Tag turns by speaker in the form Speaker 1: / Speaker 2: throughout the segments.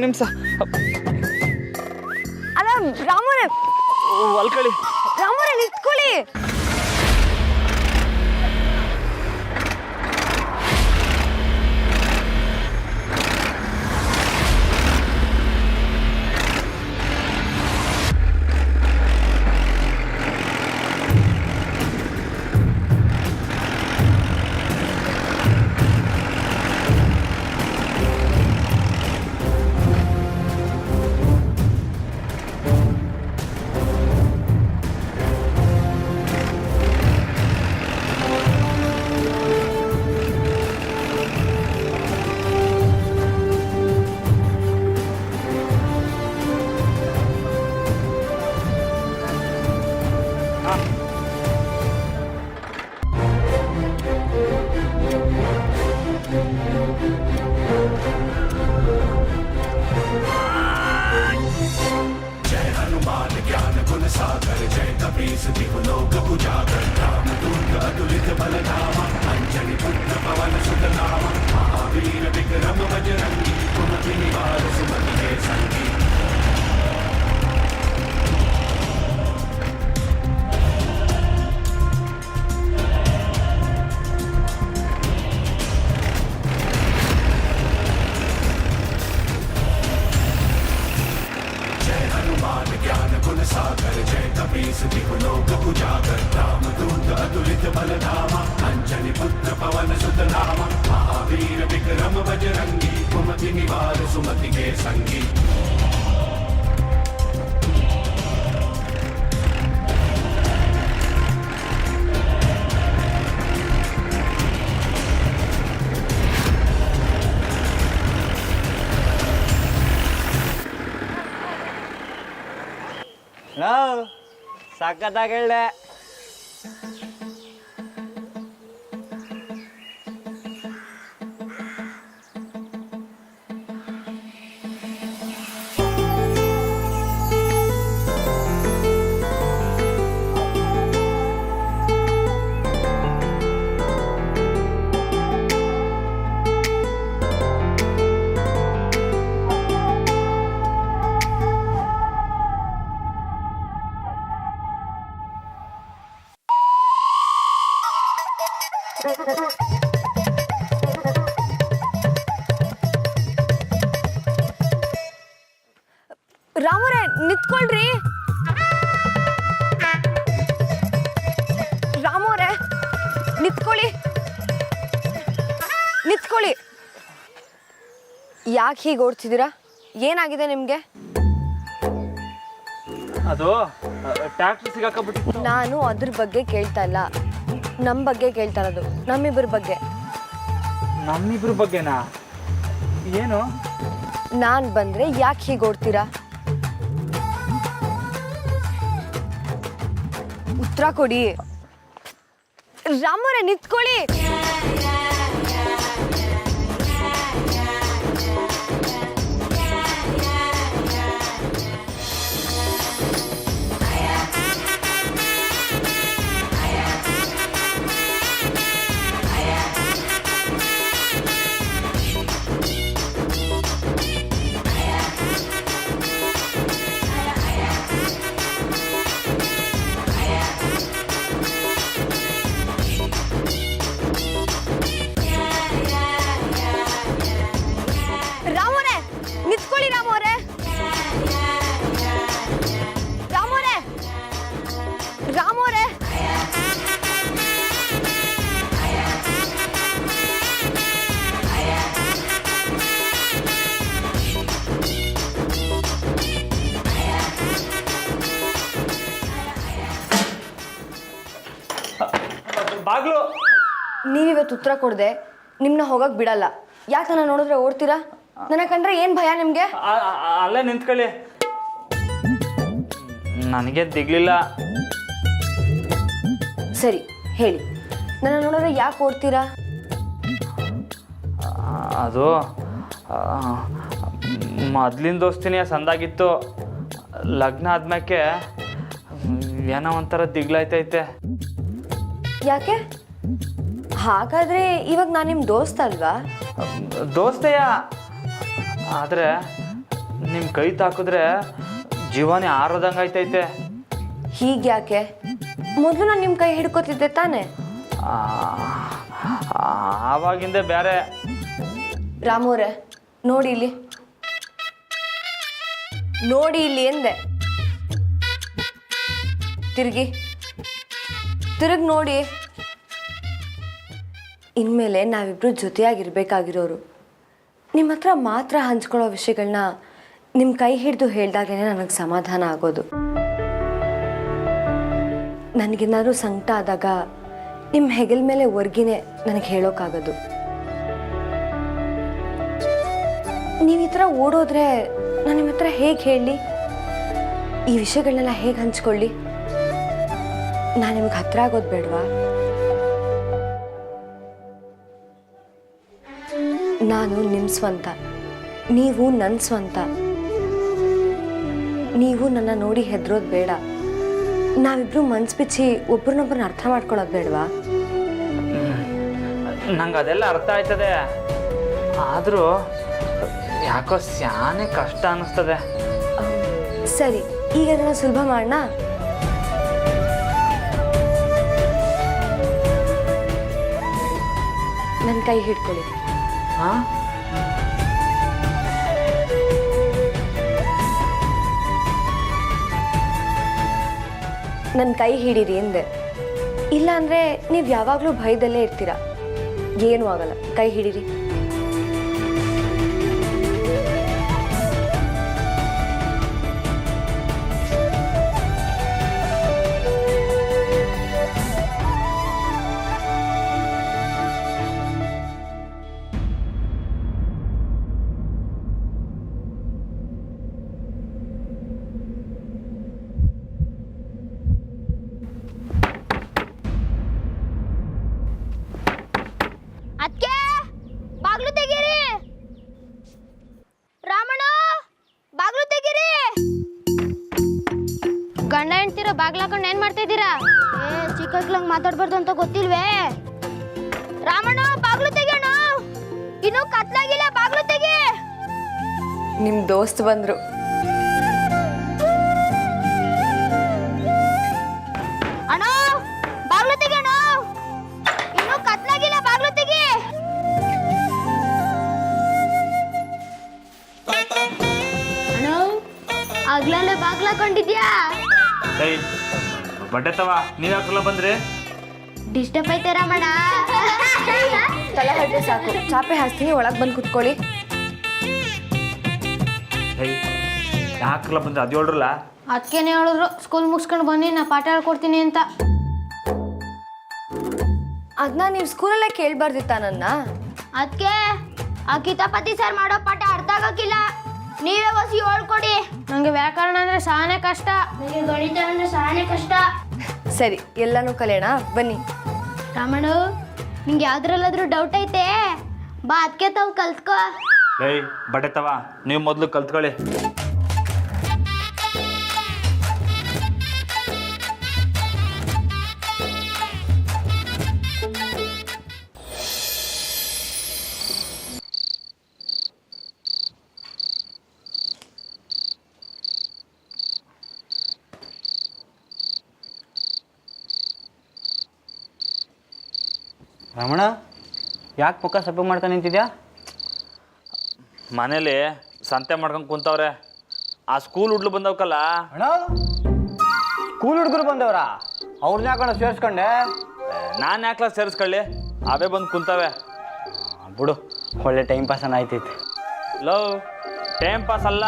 Speaker 1: ಒಂದು ನಿಮಿಷ.
Speaker 2: ಅಲ್ಲ ರಾಮೋರೆ,
Speaker 1: ಅಲ್ಕಳಿ
Speaker 2: ರಾಮೋರೆ ನಿಂತ್ಕೊಳ್ಳಿ.
Speaker 1: ಸಖತ್ತಾಗಿ ಹೇಳ್ದೆ.
Speaker 2: ರಾಮೋರೆ ನಿಂತ್ಕೊಳ್ರಿ. ರಾಮೋರೆ ನಿಂತ್ಕೊಳ್ಳಿ, ನಿಂತ್ಕೊಳ್ಳಿ. ಯಾಕೆ ಹೀಗೆ ಓಡ್ತಿದ್ದೀರಾ? ಏನಾಗಿದೆ ನಿಮ್ಗೆ?
Speaker 1: ಅದು ಟ್ಯಾಕ್ಟ್ರಿ ಸಿಗಾಕಬಿಟ್ಟು.
Speaker 2: ನಾನು ಅದ್ರ ಬಗ್ಗೆ ಕೇಳ್ತಾ ಇಲ್ಲ, ನಮ್ಮ ಬಗ್ಗೆ ಕೇಳ್ತಾ ಇರೋದು. ನಮ್ಮಿಬ್ಬರ ಬಗ್ಗೆ.
Speaker 1: ನಮ್ಮಿಬ್ರ ಬಗ್ಗೆನಾ? ಏನು?
Speaker 2: ನಾನು ಬಂದ್ರೆ ಯಾಕೆ ಹೀಗೆ ಓಡ್ತೀರಾ? ಉತ್ತರ ಕೊಡಿ. ರಾಮೋರೆ ನಿಂತ್ಕೊಳ್ಳಿ.
Speaker 1: ಬಾಗ್ಲು.
Speaker 2: ನೀವಿವತ್ತು ಉತ್ತರ ಕೊಡದೆ ನಿಮ್ಮನ್ನ ಹೋಗಕ್ಕೆ ಬಿಡಲ್ಲ. ಯಾಕೆ ನನ್ನ ನೋಡಿದ್ರೆ ಓಡ್ತೀರಾ? ನನ್ನ ಕಂಡ್ರೆ ಏನು ಭಯ ನಿಮಗೆ?
Speaker 1: ಅಲ್ಲೇ ನಿಂತ್ಕೊಳ್ಳಿ. ನನಗೆ ದಿಗ್ಲಿಲ್ಲ.
Speaker 2: ಸರಿ ಹೇಳಿ, ನನ್ನ ನೋಡಿದ್ರೆ ಯಾಕೆ ಓಡ್ತೀರಾ?
Speaker 1: ಅದು ಮೊದಲಿನ ದೋಸ್ತಿನೇ ಸಂದಾಗಿತ್ತು. ಲಗ್ನ ಆದ್ಮೇಲೆ ಏನೋ ಒಂಥರ ದಿಗ್ಲಾಯ್ತೈತೆ.
Speaker 2: ಯಾಕೆ? ಹಾಗಾದ್ರೆ ಇವಾಗ ನಾನು ನಿಮ್ಮ ದೋಸ್ತ ಅಲ್ವಾ?
Speaker 1: ದೋಸ್ತೆಯ, ಆದರೆ ನಿಮ್ಮ ಕೈ ತಾಕಿದ್ರೆ ಜೀವನೇ ಆರೋದಂಗೆ ಆಯ್ತೈತೆ.
Speaker 2: ಹೀಗೆ ಯಾಕೆ? ಮೊದಲು ನಾನು ನಿಮ್ಮ ಕೈ ಹಿಡ್ಕೊತಿದ್ದೆ ತಾನೇ?
Speaker 1: ಆವಾಗಿಂದ ಬೇರೆ.
Speaker 2: ರಾಮೋರೆ ನೋಡಿ ಇಲ್ಲಿ, ನೋಡಿ ಇಲ್ಲಿ ಎಂದೆ. ತಿರುಗಿ ನೋಡಿ. ಇನ್ಮೇಲೆ ನಾವಿಬ್ರು ಜೊತೆಯಾಗಿರ್ಬೇಕಾಗಿರೋರು. ನಿಮ್ಮ ಹತ್ರ ಮಾತ್ರ ಹಂಚ್ಕೊಳ್ಳೋ ವಿಷಯಗಳನ್ನ ನಿಮ್ಮ ಕೈ ಹಿಡಿದು ಹೇಳ್ದಾಗಲೇ ನನಗೆ ಸಮಾಧಾನ ಆಗೋದು. ನನಗೇನಾದ್ರೂ ಸಂಕಟ ಆದಾಗ ನಿಮ್ಮ ಹೆಗಲ ಮೇಲೆ ಒರ್ಗಿನೇ ನನಗೆ ಹೇಳೋಕ್ಕಾಗೋದು. ನೀವು ಈ ಥರ ಓಡೋದ್ರೆ ನಾನು ನಿಮ್ಮ ಹತ್ರ ಹೇಗೆ ಹೇಳಲಿ? ಈ ವಿಷಯಗಳನ್ನೆಲ್ಲ ಹೇಗೆ ಹಂಚ್ಕೊಳ್ಳಿ? ನಾನು ನಿಮ್ಗೆ ಹತ್ರ ಆಗೋದು ಬೇಡವಾ? ನಾನು ನಿಮ್ಮ ಸ್ವಂತ, ನೀವು ನನ್ನ ಸ್ವಂತ. ನೀವು ನನ್ನ ನೋಡಿ ಹೆದರೋದು ಬೇಡ. ನಾವಿಬ್ರು ಮನ್ಸು ಬಿಚ್ಚಿ ಒಬ್ರನ್ನೊಬ್ರನ್ನ ಅರ್ಥ ಮಾಡ್ಕೊಳ್ಳೋದು ಬೇಡವಾ?
Speaker 1: ನಂಗೆ ಅದೆಲ್ಲ ಅರ್ಥ ಆಯ್ತದೆ, ಆದರೂ ಯಾಕೋ ಸ್ಯಾನೆ ಕಷ್ಟ ಅನ್ನಿಸ್ತದೆ.
Speaker 2: ಸರಿ, ಈಗ ಅದನ್ನು ಸುಲಭ ಮಾಡೋಣ. ನನ್ನ ಕೈ ಹಿಡ್ಕೊಳ್ಳಿ.
Speaker 1: ಹಾಂ,
Speaker 2: ನನ್ನ ಕೈ ಹಿಡೀರಿ ಎಂದೆ. ಇಲ್ಲಾಂದರೆ ನೀವು ಯಾವಾಗಲೂ ಭಯದಲ್ಲೇ ಇರ್ತೀರ. ಏನೂ ಆಗಲ್ಲ, ಕೈ ಹಿಡೀರಿ.
Speaker 3: ಅದ್ಕೆ ಬಾಗ್ಲು ತೆಗೀರಿ. ರಾಮಣ್ಣ ಬಾಗ್ಲು ತೆಗೀರಿ. ಗಂಡ ಹೆಂಡ್ತಿರ ಬಾಗ್ಲ ಹಾಕೊಂಡು ಏನ್ ಮಾಡ್ತಾ ಇದ್ದೀರಾ? ಚಿಕ್ಕಕ್ಲಂಗ್ ಮಾತಾಡ್ಬಾರ್ದು ಅಂತ ಗೊತ್ತಿಲ್ವೇ? ರಾಮಣ್ಣ ಬಾಗ್ಲು ತೆಗಿಯೋಣ, ಇನ್ನು ಕತ್ಲಾಗಿಲ್ಲ, ಬಾಗ್ಲು ತೆಗಿ.
Speaker 2: ನಿಮ್ಮ ದೋಸ್ತ್ ಬಂದ್ರು.
Speaker 3: ಅಣ್ಣ ಬಾಗ್ಲು ತೆಗಿಯೋಣ, ಇನ್ನು ಕತ್ಲಾಗಿಲ್ಲ, ಬಾಗ್ಲು ತೆಗಿ. ಅಣ್ಣ ಆಗ್ಲೇ ಬಾಗ್ಲ ಹಾಕೊಂಡಿದ್ಯಾ?
Speaker 1: ಕೈ ಬಟ್ಟೆ ತವ, ನೀವು ಯಾಕಲ್ಲ ಬಂದ್ರಿ?
Speaker 3: ಡಿಸ್ಟರ್ಬ್ ಐತೆ ರಾಮಣ್ಣ.
Speaker 2: ತಲೆ ಹಟ್ಟೆ ಸಾಕು, ಚಾಪೆ ಹಾಸ್ತೀನಿ, ಒಳಗೆ ಬಂದು ಕುತ್ಕೊಳ್ಳಿ.
Speaker 1: ಕೈ ಯಾಕಲ್ಲ ಬಂದ್ರೆ ಅದು ಹೇಳ್ರಲ್ಲ.
Speaker 3: ಅದಕ್ಕೇನೆ ಹೇಳಿದ್ರು ಸ್ಕೂಲ್ ಮುಗಿಸ್ಕೊಂಡು ಬನ್ನಿ, ನಾ ಪಾಠ ಹೇಳ್ಕೊಡ್ತೀನಿ ಅಂತ.
Speaker 2: ಅದನ್ನ ನೀವು ಸ್ಕೂಲಲ್ಲೇ ಕೇಳಬಾರ್ದಿತ್ತ ನನ್ನ?
Speaker 3: ಅದಕ್ಕೆ ಆ ಕಿತಾಪತಿ ಸರ್ ಮಾಡೋ ಪಾಠ ಅರ್ಥ ಆಗಕ್ಕಿಲ್ಲ, ನೀವೇ ಹೊಸಿ ಹೇಳ್ಕೊಡಿ. ನಂಗೆ ವ್ಯಾಕರಣ ಅಂದ್ರೆ ಸಾನೇ ಕಷ್ಟ, ನನಗೆ ಗಣಿತ ಅಂದ್ರೆ ಸಾನೇ ಕಷ್ಟ.
Speaker 2: ಸರಿ, ಎಲ್ಲನೂ ಕಲಿಯೋಣ, ಬನ್ನಿ.
Speaker 3: ರಾಮಣ್ಣ ನಿಂಗೆ ಯಾವ್ದ್ರಲ್ಲಾದ್ರೂ ಡೌಟ್ ಐತೆ ಬಾ, ಅದಕ್ಕೆ ತಾವು ಕಲ್ತ್ಕೋ.
Speaker 1: ಕೈ ಬಟ್ಟೆ ತವ, ನೀವು ಮೊದಲು ಕಲ್ತ್ಕೊಳ್ಳಿ.
Speaker 4: ರಮಣ, ಯಾಕೆ ಮುಖ ಸಪ್ಪೆ ಮಾಡ್ತಾ ನಿಂತಿದ್ಯಾ?
Speaker 1: ಮನೇಲಿ ಸಂತೆ ಮಾಡ್ಕೊಂಡು ಕುಂತವ್ರೆ. ಆ ಸ್ಕೂಲ್ ಹುಡ್ಲು ಬಂದವಕ್ಕಲ್ಲ.
Speaker 4: ಅಣ್ಣ, ಸ್ಕೂಲ್ ಹುಡುಗರು ಬಂದವ್ರಾ? ಅವ್ರನ್ನ ಯಾಕಣ್ಣ ಸೇರಿಸ್ಕೊಂಡೆ?
Speaker 1: ನಾನು ಯಾಕ್ಲ ಸೇರಿಸ್ಕೊಳ್ಳಿ, ಅವೇ ಬಂದು ಕುಂತವೆ.
Speaker 4: ಬಿಡು, ಒಳ್ಳೆ ಟೈಮ್ ಪಾಸ್ ಆಯ್ತೈತೆ.
Speaker 1: ಲವ್ ಟೈಮ್ ಪಾಸ್ ಅಲ್ಲ,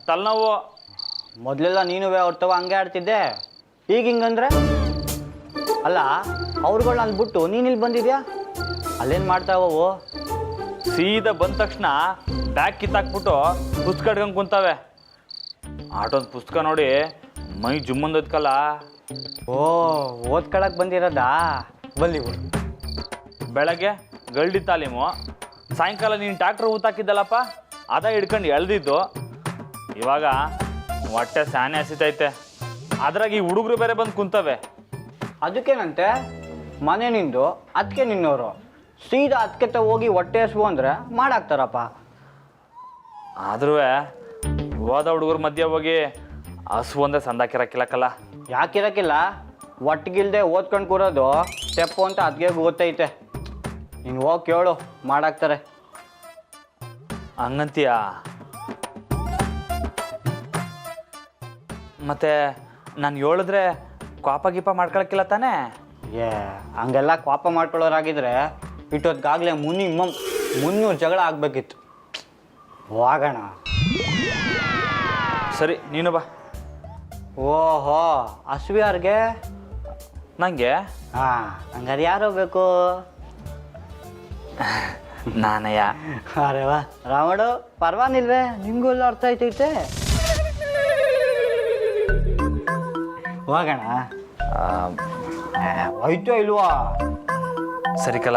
Speaker 1: ತಲೆನೋವು.
Speaker 4: ಮೊದಲೆಲ್ಲ ನೀನು ಅವ್ರ ತವ ಹಂಗೆ ಆಡ್ತಿದ್ದೆ, ಈಗ ಹಿಂಗಂದ್ರೆ? ಅಲ್ಲ, ಅವ್ರುಗಳನ್ನ ಅಲ್ಲಿ ಬಿಟ್ಟು ನೀನು ಇಲ್ಲಿ ಬಂದಿದ್ಯಾ? ಅಲ್ಲೇನು ಮಾಡ್ತಾವವು?
Speaker 1: ಸೀದಾ ಬಂದ ತಕ್ಷಣ ಬ್ಯಾಗ್ ಕಿತ್ತಾಕ್ಬಿಟ್ಟು ಪುಸ್ತಕ ಹಿಡ್ಕೊಂಡು ಕುಂತವೆ. ಆಟೊಂದು ಪುಸ್ತಕ ನೋಡಿ ಮೈ ಜುಮ್ಮಂದದ್ಕಲ್ಲ.
Speaker 4: ಓ, ಓದ್ಕೊಳಕ್ಕೆ ಬಂದಿರೋದಾ? ಬಲ್ಲಿ ಬಿಡು.
Speaker 1: ಬೆಳಗ್ಗೆ ಗಲ್ಡಿ ತಾಲೀಮು, ಸಾಯಂಕಾಲ ನೀನು ಟ್ಯಾಕ್ಟ್ರ್ ಊತಾಕಿದ್ದಲ್ಲಪ್ಪ, ಅದ ಹಿಡ್ಕೊಂಡು ಎಳ್ದಿದ್ದು. ಇವಾಗ ಹೊಟ್ಟೆ ಸ್ಯಾನೆ ಹಸಿತೈತೆ, ಅದ್ರಾಗ ಈ ಹುಡುಗರು ಬೇರೆ ಬಂದು ಕುಂತವೆ.
Speaker 4: ಅದಕ್ಕೇನಂತೆ, ಮನೆ ನಿಂದು ಅದಕ್ಕೆ ನಿನ್ನವರು, ಸೀದಾ ಅದಕ್ಕೆ ಹೋಗಿ ಹೊಟ್ಟೆ ಹಸ್ವು ಅಂದರೆ ಮಾಡಾಕ್ತಾರಪ್ಪ.
Speaker 1: ಆದ್ರೂ ಹೋದ ಹುಡುಗರ ಮಧ್ಯೆ ಹೋಗಿ ಹಸು ಒಂದೇ ಸಂದಾಕಿರಕ್ಕಿಲ್ಲಕ್ಕಲ್ಲ.
Speaker 4: ಯಾಕಿರಕ್ಕಿಲ್ಲ, ಒಟ್ಟಿಗಿಲ್ದೆ ಓದ್ಕೊಂಡು ಕೂರೋದು ಸ್ಟೆಪ್ಪು ಅಂತ ಅದಕ್ಕೆ ಗೊತ್ತೈತೆ. ನೀನು ಹೋಗಿ ಕೇಳು, ಮಾಡಾಕ್ತಾರೆ.
Speaker 1: ಹಂಗಂತೀಯ? ಮತ್ತೆ ನಾನು ಹೇಳಿದ್ರೆ ಕೋಪ ಗೀಪ ಮಾಡ್ಕೊಳಕ್ಕಿಲ್ಲ ತಾನೇ?
Speaker 4: ಹಂಗೆಲ್ಲ ಕೋಪ ಮಾಡ್ಕೊಳ್ಳೋರಾಗಿದ್ರೆ ಇಟ್ಟೊತ್ತಿಗಾಗಲೇ ಮಿನಿಮಮ್ 300 ಜಗಳ ಆಗಬೇಕಿತ್ತು. ಹೋಗೋಣ.
Speaker 1: ಸರಿ, ನೀನು ಬಾ.
Speaker 4: ಓಹೋ, ಹಸುವಿ ಯಾರಿಗೆ?
Speaker 1: ನನಗೆ.
Speaker 4: ಹಾಂ, ಹಂಗಾರೆ ಯಾರು ಬೇಕು?
Speaker 1: ನಾನಯ್ಯ.
Speaker 4: ಅರೆ ವಾ ರಾಮಡು, ಪರವಾಗಿಲ್ವೇ? ನಿಮಗೂ ಎಲ್ಲ ಅರ್ಥ ಆಯ್ತೈತೆ. ಹೋಗೋಣ. ಆಯ್ತು ಇಲ್ವಾ?
Speaker 1: ಸರಿ ಕಲ.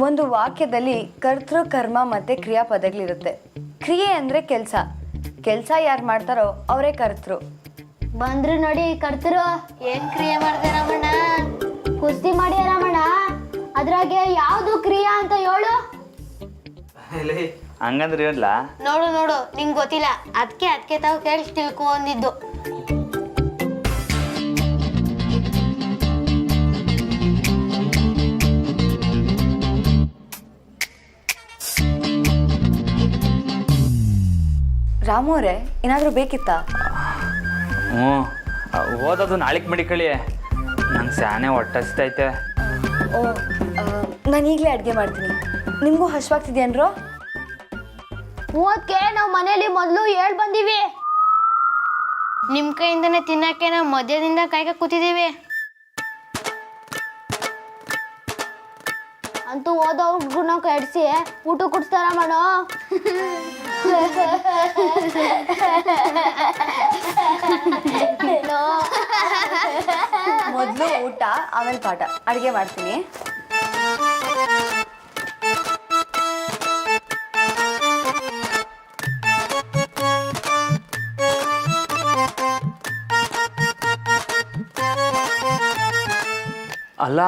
Speaker 2: ಒಂದು ವಾಕ್ಯದಲ್ಲಿ ಕರ್ತೃ, ಕರ್ಮ ಮತ್ತು ಕ್ರಿಯಾಪದಗಳಿರುತ್ತೆ. ಕ್ರಿಯೆ ಅಂದರೆ ಕೆಲಸ. ಕೆಲಸ ಯಾರು ಮಾಡ್ತಾರೋ ಅವರೇ ಕರ್ತೃ.
Speaker 3: ಬಂದ್ರು ನೋಡಿ ಕರ್ತರು. ಏನ್ ಕ್ರಿಯೆ ಮಾಡ್ದೆ ರಾಮಣ್ಣ? ಕುಸ್ತಿ ಮಾಡಿ ರಾಮಣ್ಣ, ಅದ್ರಾಗೆ ಯಾವ್ದು ಕ್ರಿಯಾ ಅಂತ ಹೇಳು.
Speaker 1: ಹಂಗಂದ್ರೆ ಇಲ್ಲ.
Speaker 3: ನೋಡು ನೋಡು, ನಿಂಗೆ ಗೊತ್ತಿಲ್ಲ, ಅದಕ್ಕೆ ತಾವು ಕೇಳಿ ತಿಳ್ಕೊಂಡಿದ್ದು.
Speaker 2: ರಾಮು ಅವರೇ, ಏನಾದರೂ ಬೇಕಿತ್ತಾ?
Speaker 1: ಹ್ಞೂ, ಓದೋದು ನಾಳೆಗೆ ಮಡಿಕಳಿ. ನಂಗೆ ಸ್ಯಾನೆ ಹೊಟ್ಟೆ ಹಸಿತೈತೆ.
Speaker 2: ಓ, ನಾನು ಈಗಲೇ ಅಡುಗೆ ಮಾಡ್ತೀನಿ. ನಿಮಗೂ ಹಶ್ವಾಗ್ತಿದ್ಯೇನ್ರೋ?
Speaker 3: ಓದ್ಕೆ ನಾವು ಮನೇಲಿ ಮೊದಲು ಹೇಳ್ ಬಂದೀವಿ. ನಿಮ್ ಕೈಯಿಂದನೇ ತಿನ್ನಕ್ಕೆ ನಾವು ಮಧ್ಯದಿಂದ ಕಾಯ್ಕ ಕೂತಿದ್ದೀವಿ. ಅಂತೂ ಓದೋರ್ಗು ನಾವು ಕೆಡ್ಸಿ ಊಟ ಕುಡಿಸ್ತಾರ ಮಾಡೋ.
Speaker 2: ಮೊದಲು ಊಟ, ಆಮೇಲೆ ಪಾಠ. ಅಡುಗೆ ಮಾಡ್ತೀನಿ.
Speaker 1: ಅಲ್ಲ,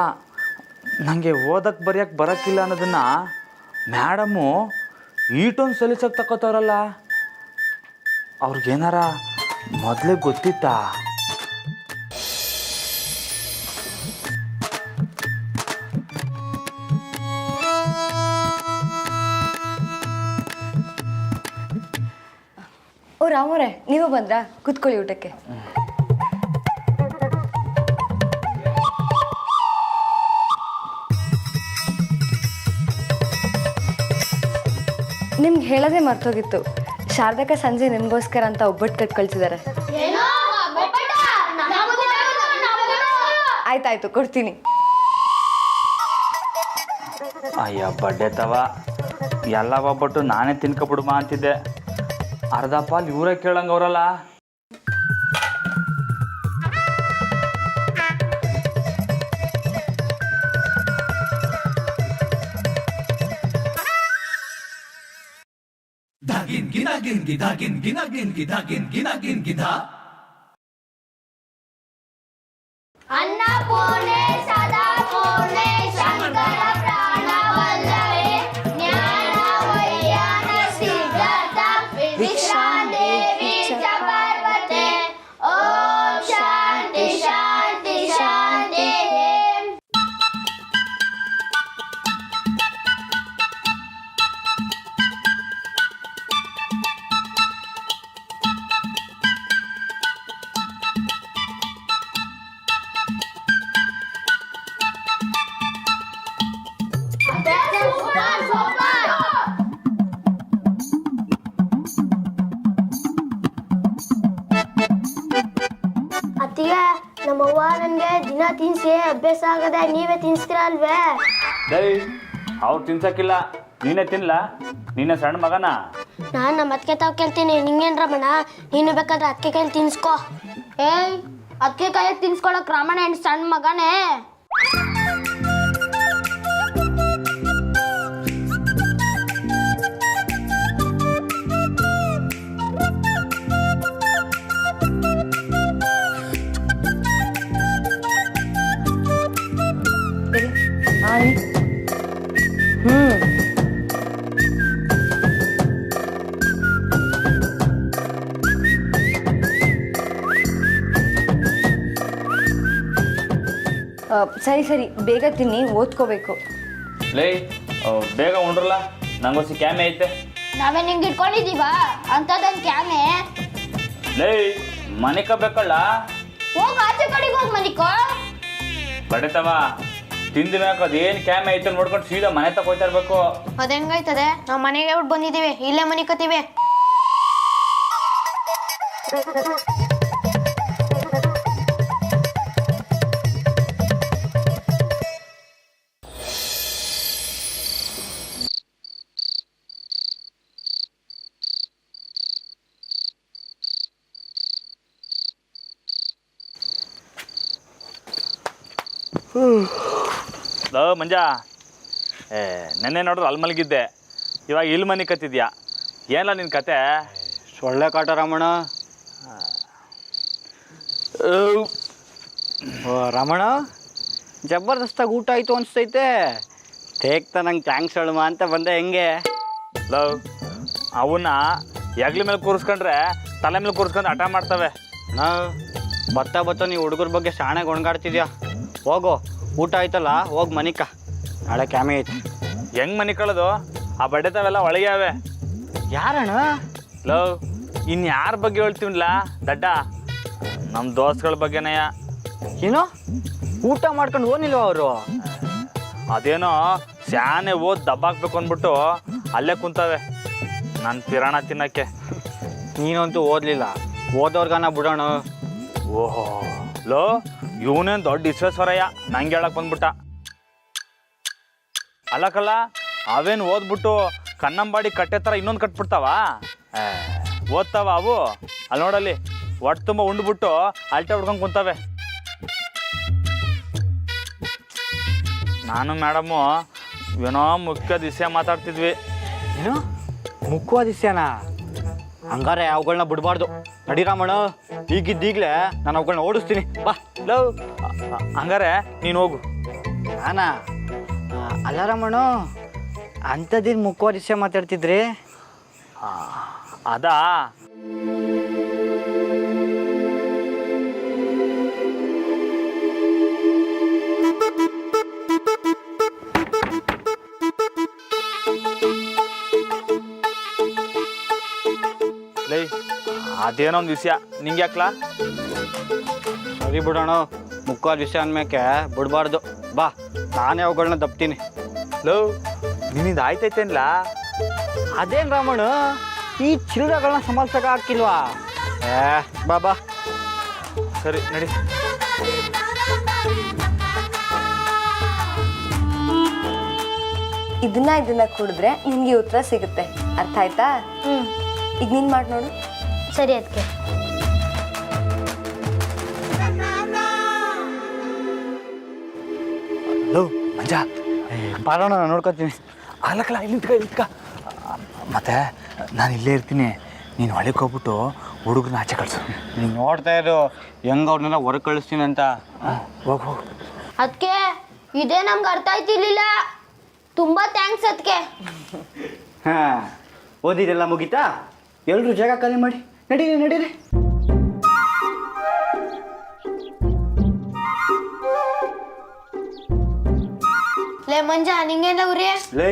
Speaker 1: ನನಗೆ ಓದಕ್ಕೆ ಬರೆಯಕ್ಕೆ ಬರೋಕ್ಕಿಲ್ಲ ಅನ್ನೋದನ್ನು ಮೇಡಮು ಈಟೊಂದು ಸಲೀಸಕ್ಕೆ ತಗೋತಾರಲ್ಲ, ಅವ್ರಿಗೇನಾರ ಮೊದಲೇ ಗೊತ್ತಿತ್ತಾ?
Speaker 2: ಓ ರಾಮೋರೆ, ನೀವು ಬಂದ್ರಾ? ಕೂತ್ಕೊಳ್ಳಿ ಊಟಕ್ಕೆ. ನಿಮ್ಗೆ ಹೇಳೋದೇ ಮರ್ತೋಗಿತ್ತು. ಶಾರದಕ್ಕ ಸಂಜೆ ನಿಮಗೋಸ್ಕರ ಅಂತ ಒಬ್ಬಟ್ಟು ಕಟ್ ಕಳ್ಸಿದ್ದಾರೆ. ಆಯ್ತಾಯ್ತು, ಕೊಡ್ತೀನಿ.
Speaker 1: ಅಯ್ಯ ಬಡ್ಡೆ ತವ, ಎಲ್ಲ ಒಬ್ಬಟ್ಟು ನಾನೇ ತಿನ್ಕೊಬಿಡುಮ ಅಂತಿದ್ದೆ. ಅರ್ಧ ಪಾಲ್ ಇವರೇ ಕೇಳಂಗವ್ರಲ್ಲ.
Speaker 5: Dagin ginagin gidagin ginagin gidagin ginagin gida.
Speaker 3: ಅನ್ನಪೂರ್ಣೆ ಸದಾ ಪೂರ್ಣೆ ಶಂಕರ ಪ್ರಾಣ ವಲ್ಲಭೆ ಜ್ಞಾನ ವೈಜ್ಞಾನ ಸಿದ್ಧಾರ್ಥ ವಿಶ್ರಾಂತಿ ಚ ಪಾರ್ವತೆ. ಓಂ ಶಾಂತಿ ಶಾಂತಿ ಶಾಂತಿ. ಅತ್ತಿಗೆ, ನಮ್ಮವ್ವ ನನಗೆ ದಿನ ತಿನ್ಸಿ ಅಭ್ಯಾಸ ಆಗದೆ, ನೀವೇ ತಿನ್ಸ್ತೀರ ಅಲ್ವೇ?
Speaker 1: ದೈ, ಅವ್ರು ತಿನ್ಸಕ್ಕಿಲ್ಲ, ನೀನೇ ತಿನ್ಲ. ನೀನೇ ಸಣ್ಣ ಮಗನ.
Speaker 3: ನಾನು ನಮ್ಮ ಅತ್ತಿಗೆ ತಾವ್ ಕೇಳ್ತೀನಿ. ನಿಂಗೇನ್ ರಮಣ, ನೀನು ಬೇಕಾದ್ರೆ ಅತ್ತಿಗೆ ಕೈಲಿ ತಿನ್ಸ್ಕೋ. ಏಯ್, ಅತ್ತಿಗೆ ಕೈಯಾಗ ತಿನ್ಸ್ಕೊಳಕ್ ರಾಮಣ್ಣ ಏನು ಸಣ್ಣ ಮಗನೇ?
Speaker 2: ಮಾಡಿ ಹ್ಞೂ ಸರಿ ಸರಿ ಬೇಗ ತಿನ್ನಿ ಓದ್ಕೋಬೇಕು.
Speaker 1: ಲೇ ಬೇಗ ಉಂಡ್ರಲ್ಲ, ನಂಗೊಸಿ ಕ್ಯಾಮೆ ಐತೆ.
Speaker 3: ನಾವೇ ನಿಂಗೆ ಇಟ್ಕೊಂಡಿದೀವ ಅಂತದೊಂದು ಕ್ಯಾಮೆ.
Speaker 1: ಲೇ ಮನೆಕ ಬೇಕಲ್ಲ,
Speaker 3: ಹೋಗ್ ಆಚೆ ಕಡೆಗೆ ಹೋಗ್ ಮನಿಕೋ.
Speaker 1: ಬಡಿತವ ತಿಂದ ಮ್ಯಾಕ ಅದೇನು ಕ್ಯಾಮೆ ಐತೆ ನೋಡ್ಕೊಂಡು ಸೀದಾ ಮನೆ ತಕ ಹೋಯ್ತಾ ಇರ್ಬೇಕು.
Speaker 3: ಅದ ಹೆಂಗೈತದೆ, ನಾವು ಮನೆಗೆ ಬಿಟ್ಟು ಬಂದಿದ್ದೀವಿ, ಇಲ್ಲೇ ಮನಿಕತೀವಿ.
Speaker 1: ಮಂಜ, ನೆನ್ನೆ ನೋಡ್ರೆ ಅಲ್ಲಿ ಮಲಗಿದ್ದೆ, ಇವಾಗ ಇಲ್ಲಿ ಮನೆ ಕತ್ತಿದ್ಯಾ, ಏನಲ್ಲ ನಿನ್ನ ಕತೆ?
Speaker 4: ಸೊಳ್ಳೆ ಕಾಟ ರಮಣ. ರಮಣ, ಜಬರ್ದಸ್ತಾಗಿ ಊಟ ಆಯಿತು ಅನಿಸ್ತೈತೆ. ತೇಗ್ತಾ ನಂಗೆ ಥ್ಯಾಂಕ್ಸ್ ಹೇಳುವ ಅಂತ ಬಂದೆ. ಹೆಂಗೆ
Speaker 1: ಲವ್, ಅವನ್ನ ಹೆಗ್ಲ ಮೇಲೆ ಕೂರಿಸ್ಕೊಂಡ್ರೆ ತಲೆ ಮೇಲೆ ಕೂರಿಸ್ಕೊಂಡು ಹಠ ಮಾಡ್ತವೆ.
Speaker 4: ಬತ್ತ ನೀವು ಹುಡುಗರ ಬಗ್ಗೆ ಶಾಣೆ ಗೊಣಗಾಡ್ತಿದ್ಯಾ. ಹೋಗು, ಊಟ ಆಯ್ತಲ್ಲ, ಹೋಗಿ ಮನಿಕ, ನಾಳೆ ಕ್ಯಾಮೆ ಐತಿ.
Speaker 1: ಹೆಂಗೆ ಮನೆ ಕಳೆದು ಆ ಬಡ್ಡೆತವೆಲ್ಲ ಒಳಗೆ ಅವೆ.
Speaker 4: ಯಾರಣ್ಣ?
Speaker 1: ಲವ್, ಇನ್ನು ಯಾರ ಬಗ್ಗೆ ಹೇಳ್ತೀವಿಲ್ಲ ದಡ್ಡ, ನಮ್ಮ ದೋಸ್ತಗಳ ಬಗ್ಗೆನೆಯ.
Speaker 4: ಏನೋ ಊಟ ಮಾಡ್ಕೊಂಡು ಓನಿಲ್ವ ಅವರು?
Speaker 1: ಅದೇನೋ ಶಾನೆ ಓದ್ ದಬ್ಬಾಕ್ಬೇಕು ಅಂದ್ಬಿಟ್ಟು ಅಲ್ಲೇ ಕುಂತವೆ ನನ್ನ ಪಿರಾಣ ತಿನ್ನಕ್ಕೆ.
Speaker 4: ನೀನಂತೂ ಓದಲಿಲ್ಲ, ಓದೋರ್ಗಾನ ಬಿಡೋಣ.
Speaker 1: ಓಹೋ ಲೋ, ಇವನೇನು ದೊಡ್ಡ ವಿಶ್ವೇಶ್ವರಯ್ಯ ನಂಗೆ ಹೇಳಕ್ ಬಂದ್ಬಿಟ್ಟ. ಅಲ್ಲಕಲ್ಲ, ಅವೇನು ಓದ್ಬಿಟ್ಟು ಕನ್ನಂಬಾಡಿ ಕಟ್ಟೆ ಥರ ಇನ್ನೊಂದು ಕಟ್ಬಿಡ್ತಾವ? ಓದ್ತಾವ ಅವು? ಅಲ್ಲಿ ನೋಡಲ್ಲಿ ಒಟ್ಟು ತುಂಬ ಉಂಡ್ಬಿಟ್ಟು ಅಲ್ಟೆ ಹುಡ್ಕೊಂಡು ಕುಂತವೆ. ನಾನು ಮೇಡಮ್ಮು ಏನೋ ಮುಖ್ಯ ವಿಷಯ ಮಾತಾಡ್ತಿದ್ವಿ.
Speaker 4: ಏನು ಮುಖ್ಯವಾದ ವಿಷಯನ? ಹಂಗಾರೆ ಅವುಗಳನ್ನ ಬಿಡಬಾರ್ದು. ನಡಿರಾಮಣ್ಣ, ಈಗಿದ್ದೀಗಲೇ ನಾನು ಅವುಗಳನ್ನ ಓಡಿಸ್ತೀನಿ. ಬಾ.
Speaker 1: ಲವ್, ಹಂಗಾರೆ ನೀನು ಹೋಗು.
Speaker 4: ನಾನಾ? ಅಲ್ಲ ರಮಣ, ಅಂಥದ್ದೇನು ಮುಖ್ಯವಾದ ವಿಷಯ ಮಾತಾಡ್ತಿದ್ರಿ?
Speaker 1: ಅದಾ, ಲೈ ಅದೇನೋ ಒಂದು ವಿಷಯ ನಿಂಗೆ ಯಾಕ್ಲಾ?
Speaker 4: ಸರಿ ಬಿಡೋಣ, ಮುಖ್ಯವಾದ ವಿಷಯ ಅಂದ್ಮೇಕೆ ಬಿಡಬಾರ್ದು. ಬಾ, ನಾನೇ ಅವುಗಳನ್ನ ದಬ್ತೀನಿ.
Speaker 1: ಲವ್, ನಿನ್ನಿಂದ ಆಯ್ತೈತೇನ್ಲ?
Speaker 4: ಅದೇನು ರಾಮಣ್ಣ, ಈ ಚಿಲ್ಲರೆಗಳನ್ನ ಸಂಭಾಳ್ಸಕ್ಕೆ ಹಾಕಿಲ್ವಾ? ಬಾ ಬಾ.
Speaker 1: ಸರಿ ನಡಿ.
Speaker 2: ಇದನ್ನ ಕುಡಿದ್ರೆ ನಿನ್ಗೆ ಉತ್ತರ ಸಿಗುತ್ತೆ. ಅರ್ಥ ಆಯ್ತಾ? ಈಗ ನೀನ್ ಮಾಡಿ ನೋಡು.
Speaker 3: ಸರಿ, ಅದಕ್ಕೆ
Speaker 1: ಲವ್ ಮಂಜ,
Speaker 4: ಬಾರೋಣ, ನಾನು ನೋಡ್ಕೊತೀನಿ.
Speaker 1: ಆಗ್ಲಕ್ಕಲ್ಲ, ಇಲ್ಲಿಂತ್ಕ. ಮತ್ತೆ ನಾನು ಇಲ್ಲೇ ಇರ್ತೀನಿ, ನೀನು ಹೊಳೆಗೆ ಹೋಗ್ಬಿಟ್ಟು ಹುಡುಗನ ಆಚೆ ಕಳ್ಸು.
Speaker 4: ನೀನು ನೋಡ್ತಾ ಇರು ಹೆಂಗೆ ಅವ್ರನ್ನೆಲ್ಲ ಹೊರಗೆ ಕಳಿಸ್ತೀನಿ ಅಂತ.
Speaker 1: ಹೋಗು.
Speaker 3: ಅದಕ್ಕೆ ಇದೇ ನಮ್ಗೆ ಅರ್ಥ ಆಯ್ತಿರ್ಲಿಲ್ಲ. ತುಂಬ ಥ್ಯಾಂಕ್ಸ್ ಅದಕ್ಕೆ.
Speaker 4: ಹಾಂ, ಓದಿದೆಲ್ಲ ಮುಗೀತಾ? ಎಲ್ಲರೂ ಜಾಗ ಖಾಲಿ ಮಾಡಿ ನಡೀರಿ ನಡೀರಿ.
Speaker 3: ಲೇ ಮಂಜ, ನಿಂಗೇನ ಉರಿ?
Speaker 4: ಲೇ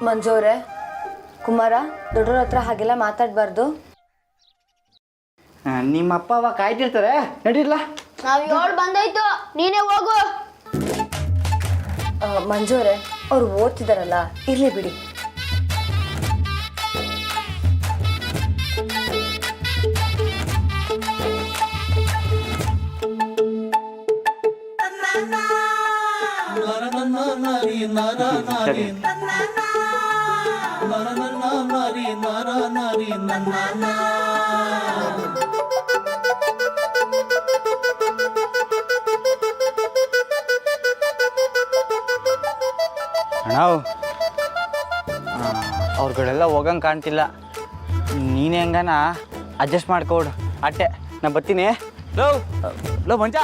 Speaker 2: ಮಂಜೋರೆ, ಕುಮಾರ, ದೊಡ್ಡವ್ರ ಹತ್ರ ಹಾಗೆಲ್ಲ ಮಾತಾಡಬಾರ್ದು.
Speaker 4: ನಿಮ್ಮ ಅಪ್ಪ ಅವ ಕಾಯ್ತಿರ್ತಾರೆ, ನಡೀರ್ಲ.
Speaker 3: ನಾವು 7 ಬಂದಾಯ್ತು, ನೀನೇ ಹೋಗು.
Speaker 2: ಮಂಜೋರೆ, ಅವ್ರು ಓದ್ತಿದಾರಲ್ಲ, ಇರ್ಲಿ ಬಿಡಿ.
Speaker 4: ಸರಿ. ಅಣ್ಣ, ಅವ್ರುಗಳೆಲ್ಲ ಹೋಗಂಗೆ ಕಾಣ್ತಿಲ್ಲ. ನೀನು ಹೆಂಗನ ಅಡ್ಜಸ್ಟ್ ಮಾಡ್ಕೊಡು. ಅಟ್ಟೆ, ನಾ ಬರ್ತೀನಿ.
Speaker 1: ಲವ್ ಮಂಜ,